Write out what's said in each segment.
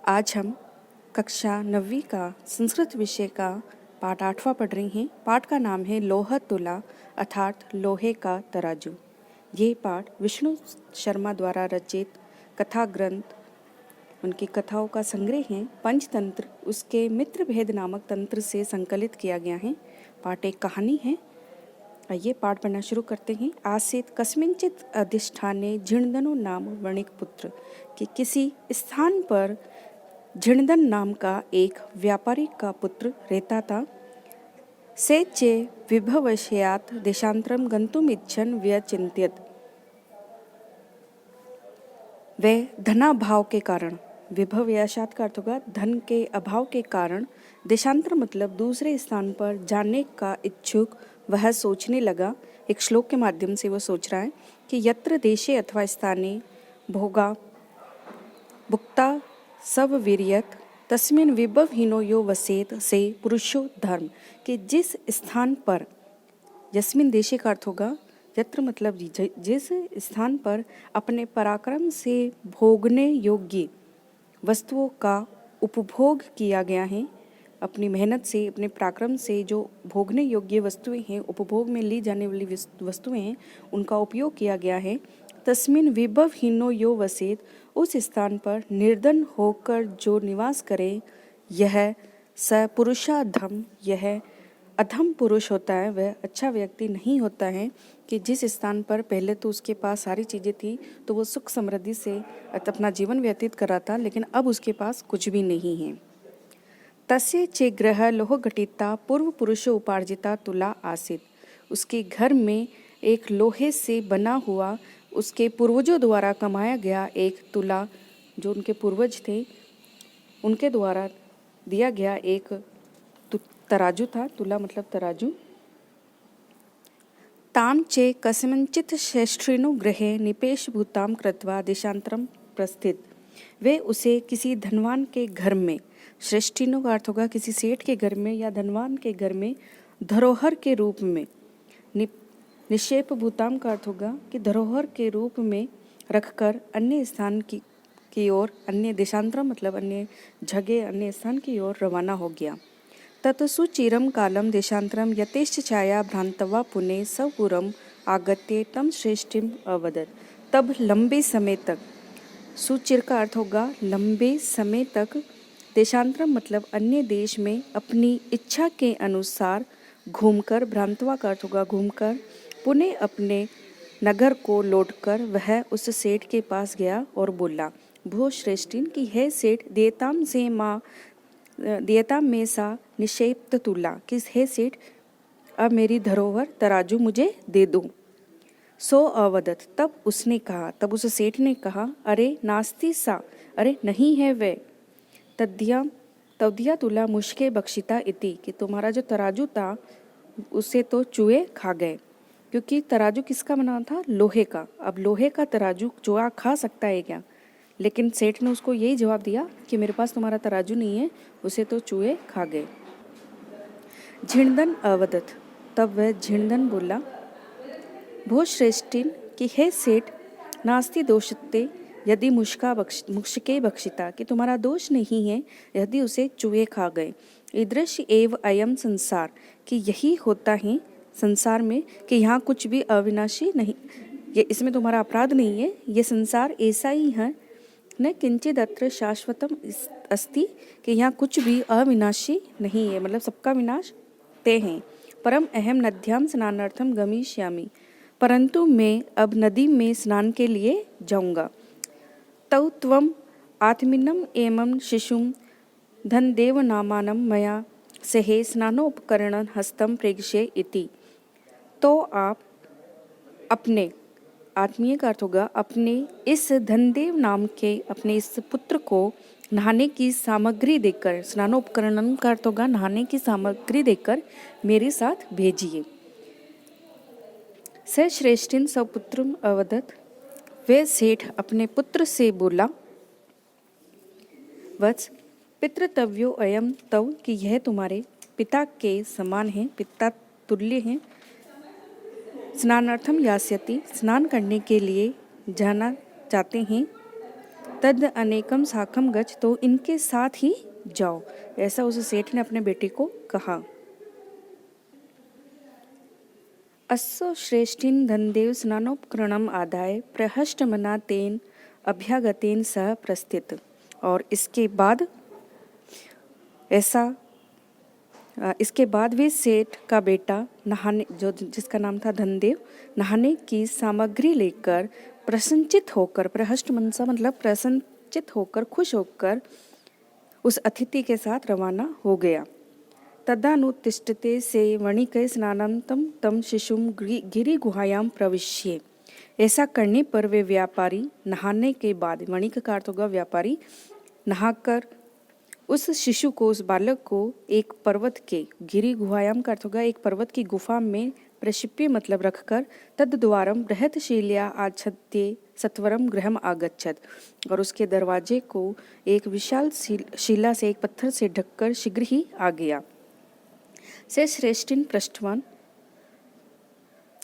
आज हम कक्षा 9वीं का संस्कृत विषय का पाठ 8वां पढ़ रही हैं। पाठ का नाम है लोह तुला अर्थात लोहे का तराजू। ये पाठ विष्णु शर्मा द्वारा रचित कथा ग्रंथ, उनकी कथाओं का संग्रह है। पंचतंत्र उसके मित्र भेद नामक तंत्र से संकलित किया गया है। पाठ एक कहानी है। आइए पाठ पढ़ना शुरू करते हैं। आसीत कस्मिंचित अधिष्ठाने झिणदनु नाम वणिक पुत्र, कि किसी स्थान पर झिणदन नाम का एक व्यापारी का पुत्र रहता था। से चे विभवशयात देशांतरम गंतुम इच्छन व्यचिंत्यत, वे धनाभाव के कारण, विभवशयात का अर्थ होगा धन के अभाव के कारण, देशांतर मतलब दूसरे स्थान पर जाने का इच्छुक वह सोचने लगा। एक श्लोक के माध्यम से वो सोच रहा है कि यत्र देशे अथवा स्थाने भोगा भुक्ता सब वीर्यत तस्मिन विभवहीनो यो वसेत से पुरुषो धर्म, कि जिस स्थान पर, यस्मिन देशे का अर्थ होगा यत्र मतलब जिस स्थान पर अपने पराक्रम से भोगने योग्य वस्तुओं का उपभोग किया गया है, अपनी मेहनत से अपने पराक्रम से जो भोगने योग्य वस्तुएं हैं, उपभोग में ली जाने वाली वस्तुएं हैं, उनका उपयोग किया गया है। तस्मिन विभवहीनो यो वसेत, उस स्थान पर निर्धन होकर जो निवास करे, यह स पुरुषाधम, यह अधम पुरुष होता है, वह अच्छा व्यक्ति नहीं होता है। कि जिस स्थान पर पहले तो उसके पास सारी चीज़ें थी तो वो सुख समृद्धि से अपना जीवन व्यतीत कर रहा था, लेकिन अब उसके पास कुछ भी नहीं है। तस्य चे ग्रह लोह घटिता पूर्व पुरुषो उपार्जिता तुला आसित, उसके घर में एक लोहे से बना हुआ उसके पूर्वजों द्वारा कमाया गया एक तुला, जो उनके पूर्वज थे उनके द्वारा दिया गया एक तराजू था। तुला मतलब तराजू। ताम चे कस्मिंचित श्रेष्ठिनो गृहे निपेश भूताम कृत्वा देशांतरम प्रस्थित, वे उसे किसी धनवान के घर में, श्रेष्ठिनो का अर्थ होगा किसी सेठ के घर में या धनवान के घर में, धरोहर के रूप में, निक्षेप भूताम का अर्थ होगा कि धरोहर के रूप में रखकर अन्य स्थान की ओर, अन्य देशांतरम मतलब अन्य जगह, अन्य स्थान की ओर रवाना हो गया। तत् सुचिरम कालम देशांतरम यथेष्ट छाया भ्रांतवा पुणे सपुरम आगत्य तम श्रेष्ठिम अवदत, तब लंबे समय तक, सुचिर का अर्थ होगा लंबे समय तक, देशांतरम मतलब अन्य देश में अपनी इच्छा के अनुसार घूमकर, भ्रांतवा का अर्थ होगा घूमकर, पुणे अपने नगर को लौटकर वह उस सेठ के पास गया और बोला, भो श्रेष्ठिन, की है सेठ, देयताम में सा निक्षेप्त तुला, किस है सेठ अब मेरी धरोहर तराजू मुझे दे दो। सो अवदत, तब उसने कहा, तब उस सेठ ने कहा, अरे नास्ति सा, अरे नहीं है वे, तद्या तुला मुश्के बक्षिता इति, कि तुम्हारा जो तराजू था उसे तो चूहे खा गए। क्योंकि तराजू किसका बना था? लोहे का। अब लोहे का तराजू चूहा खा सकता है क्या? लेकिन सेठ ने उसको यही जवाब दिया कि मेरे पास तुम्हारा तराजू नहीं है, उसे तो चूहे खा गए। झिणदन अवदत, तब वह झिणदन बोला, भो श्रेष्ठिन, कि हे सेठ, नास्ति दोषते यदि मुश्के बक्षिता, कि तुम्हारा दोष नहीं है यदि उसे चूहे खा गए। ईदृश एव अयम संसार, कि यही होता है संसार में, कि यहाँ कुछ भी अविनाशी नहीं, ये इसमें तुम्हारा अपराध नहीं है, ये संसार ऐसा ही है। न किंचित अत्र शाश्वतम अस्ति, कि यहाँ कुछ भी अविनाशी नहीं है, मतलब सबका विनाश ते हैं। परम अहम नद्याम स्नानार्थम गमिष्यामि, परंतु मैं अब नदी में स्नान के लिए जाऊंगा। तौ त्वम आत्मिनम एवं शिशुम धनदेव नामानम मया सहे स्नानोपकरण हस्तम प्रेक्षे इति, तो आप अपने, आत्मीय का अर्थ होगा अपने इस धनदेव नाम के अपने इस पुत्र को नहाने की सामग्री देकर, स्नानोपकरण का अर्थ होगा नहाने की सामग्री देकर मेरे साथ भेजिए। स श्रेष्ठिन सपुत्रम अवदत, वे सेठ अपने पुत्र से बोला, वत्स पितृतव्यो अयम तव, कि यह तुम्हारे पिता के समान है, पिता तुल्य हैं। स्नानार्थम यास्यति, स्नान करने के लिए जाना चाहते हैं। तद अनेकम साकम गच, तो इनके साथ ही जाओ। ऐसा उस सेठ ने अपने बेटे को कहा। अस्सो श्रेष्ठीन धनदेव स्नानोपकरणम आदाय प्रहष्टमना तेन अभ्यागतेन सह प्रस्थित। और इसके बाद भी सेठ का बेटा नहाने, जिसका नाम था धनदेव, नहाने की सामग्री लेकर प्रसन्नचित होकर, प्रहष्ट मनसा मतलब प्रसन्नचित होकर, खुश होकर उस अतिथि के साथ रवाना हो गया। तदानुतिष्ठते से वणिकै स्नानं तम शिशुम गिरि गुहायाम प्रविश्य। ऐसा करने पर वे व्यापारी नहाने के बाद, वणिक का अर्थ होगा व्यापारी, नहाकर उस शिशु को, उस बालक को एक पर्वत के, गिरि गुहायाम का अर्थ होगा एक पर्वत की गुफा में, प्रक्षिप्य मतलब रखकर, तद द्वारम बृहत शिल्या आच्छत्य सत्वरम गृहम आगच्छत, और उसके दरवाजे को एक विशाल शिला से, एक पत्थर से ढककर शीघ्र ही आ गया। से श्रेष्ठिन पृष्ठवान,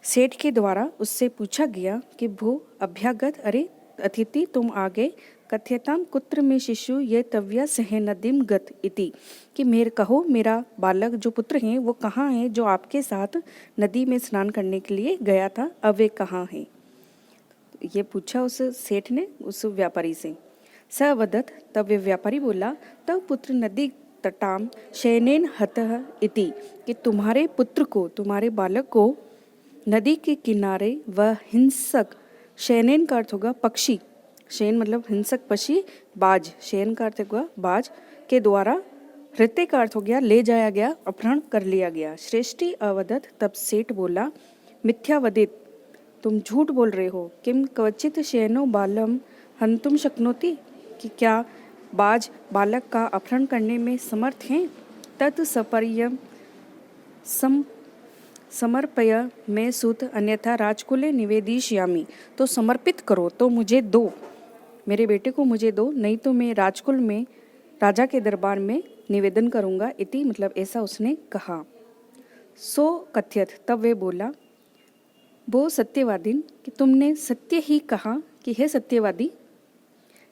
सेठ के द्वारा उससे पूछा गया कि भो अभ्यागत, अरे अतिथि तुम आ गए, कथ्यताम कुत्र में शिशु ये तव्या सह नदीम गत इति, कि कहो मेरा बालक जो पुत्र हैं वो कहाँ हैं, जो आपके साथ नदी में स्नान करने के लिए गया था, अब वे कहाँ हैं। ये पूछा उस सेठ ने उस व्यापारी से। स वदत, तब वे व्यापारी बोला, तब पुत्र नदी तटाम शयनेन हतः इति, कि तुम्हारे पुत्र को, तुम्हारे बालक को नदी के किनारे वह हिंसक, शयनेन का अर्थ होगा पक्षी, शयन मतलब हिंसक पक्षी, बाज, शयन का अर्थ होगा बाज, के द्वारा, हृत्य का अर्थ हो गया ले जाया गया, अपहरण कर लिया गया। श्रेष्ठी अवदत, तब सेठ बोला, मिथ्यावदित, तुम झूठ बोल रहे हो, किम क्वचित शयनो बालम हंतुम शक्नोति, कि क्या बाज बालक का अपहरण करने में समर्थ हैं। तत् सपर्यम समर्पय में सुत, अन्यथा राजकुले निवेदिष्यामि, तो समर्पित करो, तो मुझे दो, मेरे बेटे को मुझे दो, नहीं तो मैं राजकुल में, राजा के दरबार में निवेदन करूंगा, इति मतलब ऐसा उसने कहा। सो कथ्यत, तब वे बोला, वो सत्यवादीन, कि तुमने सत्य ही कहा, कि हे सत्यवादी,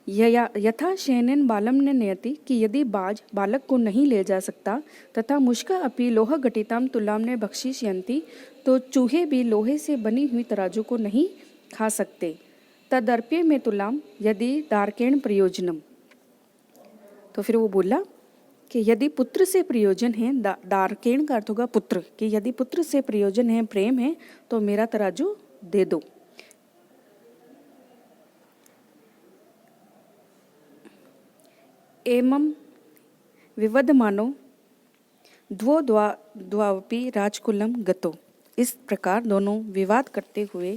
यथा शयनेन बालम ने नयति, कि यदि बाज बालक को नहीं ले जा सकता, तथा मुष्का अपि लोह घटिताम तुलाम ने भक्षिष्यन्ति, तो चूहे भी लोहे से बनी हुई तराजू को नहीं खा सकते। तदर्प्य में तुलाम यदि दार्केण प्रयोजनम, तो फिर वो बोला कि यदि पुत्र से प्रयोजन है, दार्केण का अर्थ होगा पुत्र, कि यदि पुत्र से प्रयोजन है, प्रेम है, तो मेरा तराजू दे दो। एवं विवदमानो द्वावपि राजकुलम गतो, इस प्रकार दोनों विवाद करते हुए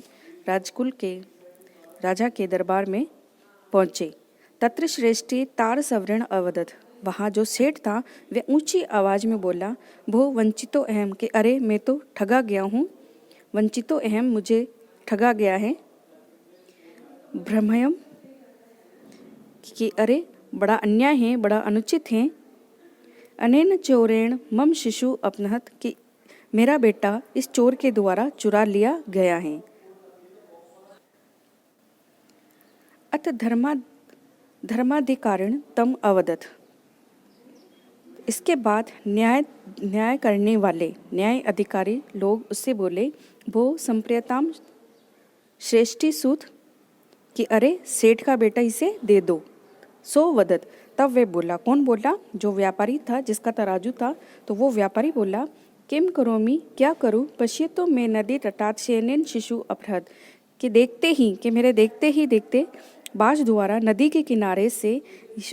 राजकुल के राजा के दरबार में पहुँचे। तत्र श्रेष्ठी तार सवर्ण अवदत, वहाँ जो सेठ था वह ऊंची आवाज में बोला, भो वंचितो अहम, कि अरे मैं तो ठगा गया हूँ, वंचितो अहम, मुझे ठगा गया है। भ्रमयम, कि अरे बड़ा अन्याय है, बड़ा अनुचित है। अनेन चोरेण मम शिशु अपनहत, कि मेरा बेटा इस चोर के द्वारा चुरा लिया गया है। अत धर्माधिकारिण तम अवदत, इसके बाद न्याय करने वाले, न्याय अधिकारी लोग उससे बोले, भो संप्रियताम श्रेष्ठी सूत, कि अरे सेठ का बेटा इसे दे दो। सो वदत, तब वे बोला, कौन बोला, जो व्यापारी था, जिसका तराजू था, तो वो व्यापारी बोला, किम करोमि, क्या करूँ, पश्यतो मैं नदी तटात शयनेन शिशु अपहृत, कि देखते ही, कि मेरे देखते ही देखते बाज द्वारा, नदी के किनारे से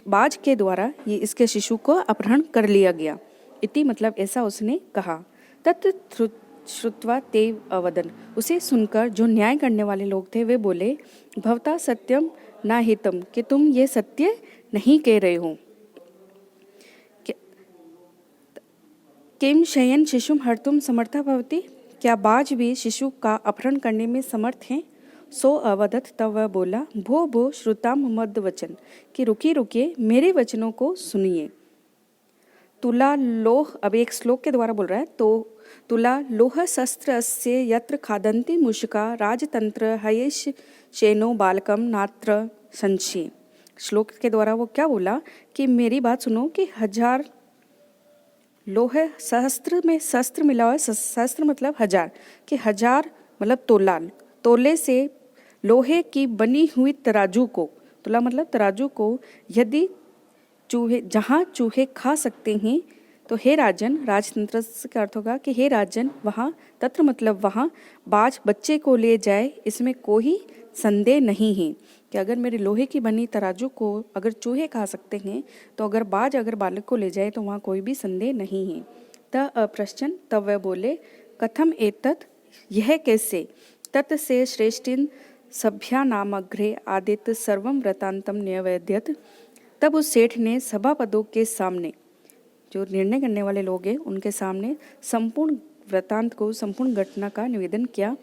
बाज के द्वारा ये इसके शिशु को अपहरण कर लिया गया, इति मतलब ऐसा उसने कहा। तत् श्रुत्वा ते अवदन, उसे सुनकर जो न्याय करने वाले लोग थे वे बोले, भवता सत्यम ना हितम, कि तुम ये सत्य नहीं कह रहे हो। किम शयन शिशुम हर्तुम समर्था भवति, क्या बाज भी शिशु का अपहरण करने में समर्थ हैं। सो अवदत, तब वह बोला, भो भो श्रुताम मद वचन, कि रुकिए मेरे वचनों को सुनिए। तुला लोह, अब एक श्लोक के द्वारा बोल रहा है, तो तुला लोह शस्त्र से यत्र खादंती मुष्का राजतंत्र हयेश शेनो बालकम नात्र संशय। श्लोक के द्वारा वो क्या बोला कि मेरी बात सुनो कि 1000 लोहे सहस्त्र में शस्त्र मिला हुआ है, सहस्त्र मतलब 1000, कि 1000 मतलब तोले से लोहे की बनी हुई तराजू को, तोला मतलब तराजू को यदि चूहे, जहाँ चूहे खा सकते हैं, तो हे राजन, राजतंत्र का अर्थ होगा कि हे राजन, वहाँ तत्र मतलब वहाँ बाज बच्चे को ले जाए, इसमें कोई संदेह नहीं है कि अगर मेरे लोहे की बनी तराजू को अगर चूहे खा सकते हैं, तो अगर बाज अगर बालक को ले जाए तो वहाँ कोई भी संदेह नहीं है। त अप्रश्न, तब वह बोले, कथम एतत्, यह कैसे, तत् से श्रेष्ठिन सभ्या नामग्रे आदित्य सर्वम व्रतांतम न्यवेद्यत। तब उस सेठ ने सभापदों के सामने, जो निर्णय करने वाले लोग हैं उनके सामने संपूर्ण वृतांत को, संपूर्ण घटना का निवेदन किया।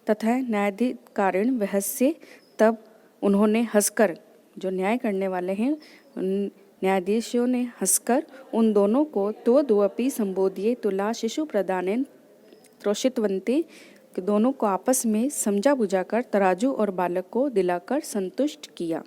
तथा न्यायाधिकारिण वहस्य, तब उन्होंने हंसकर, जो न्याय करने वाले हैं उन न्यायाधीशों ने हंसकर उन दोनों को तो द्वपि संबोधिये तुला शिशु प्रदानेन त्रोषितवन्ते, दोनों को आपस में समझा बुझाकर तराजू और बालक को दिलाकर संतुष्ट किया।